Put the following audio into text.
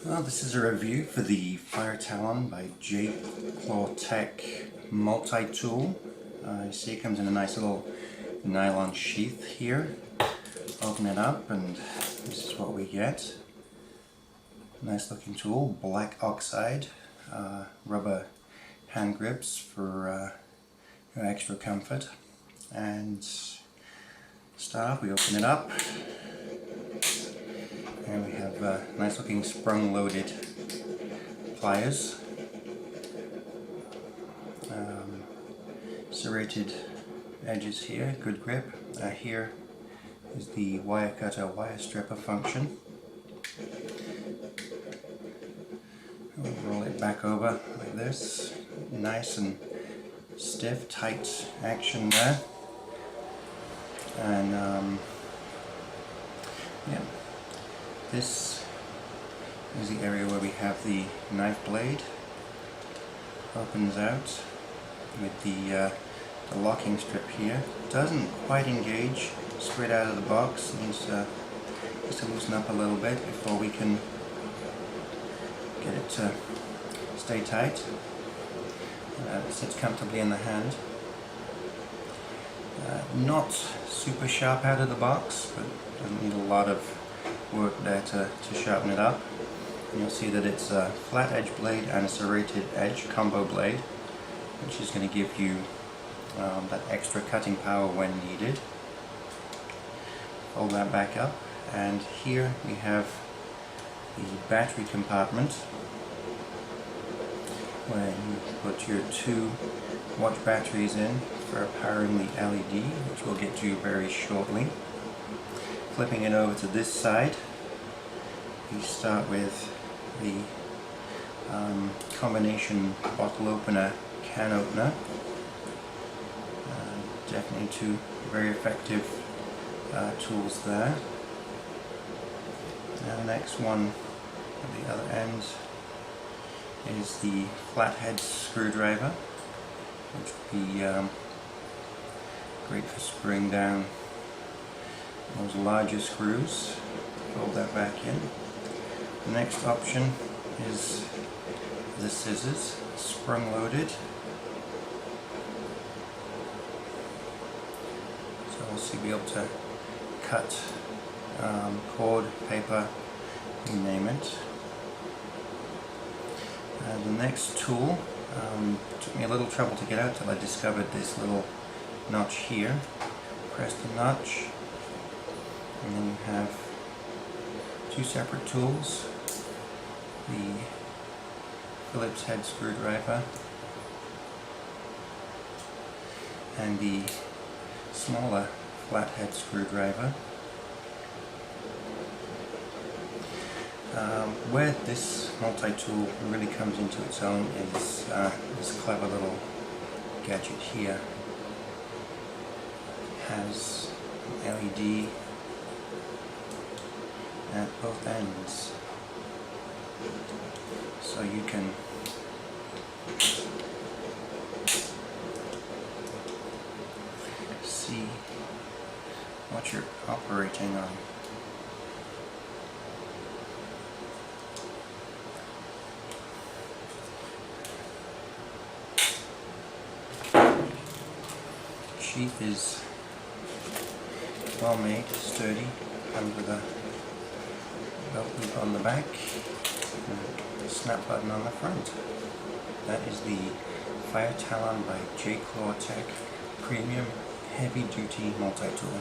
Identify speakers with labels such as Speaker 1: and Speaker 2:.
Speaker 1: Well, this is a review for the Fire Talon by JClaw Tek Multitool. You see it comes in a nice little nylon sheath here. Open it up and this is what we get. Nice looking tool, black oxide, rubber hand grips for extra comfort. And start off, we open it up. And we have nice looking sprung loaded pliers, serrated edges here, good grip. Here is the wire cutter, wire stripper function. We'll roll it back over like this, nice and stiff, tight action there. And yeah. This is the area where we have the knife blade. Opens out with the locking strip here. Doesn't quite engage straight out of the box. Needs to loosen up a little bit before we can get it to stay tight. It sits comfortably in the hand. Not super sharp out of the box, but doesn't need a lot of work there to sharpen it up. And you'll see that it's a flat edge blade and a serrated edge combo blade, which is going to give you that extra cutting power when needed. Fold that back up, and here we have the battery compartment where you put your 2 watch batteries in for powering the LED, which we'll get to very shortly. Flipping it over to this side, you start with the combination bottle opener, can opener. Definitely 2 very effective tools there. Now the next one at the other end is the flathead screwdriver, which would be great for screwing down those larger screws. Fold that back in. The next option is the scissors, sprung loaded. So we'll be able to cut cord, paper, you name it. The next tool took me a little trouble to get out till I discovered this little notch here. Press the notch, and then you have 2 separate tools, the Phillips head screwdriver and the smaller flathead screwdriver. Where this multi-tool really comes into its own is this clever little gadget here. It has an LED at both ends, so you can see what you're operating on. Sheath is well made, sturdy, comes with a belt loop on the back and a snap button on the front. That is the Fire Talon by JClaw Tek Premium Heavy Duty Multi-Tool.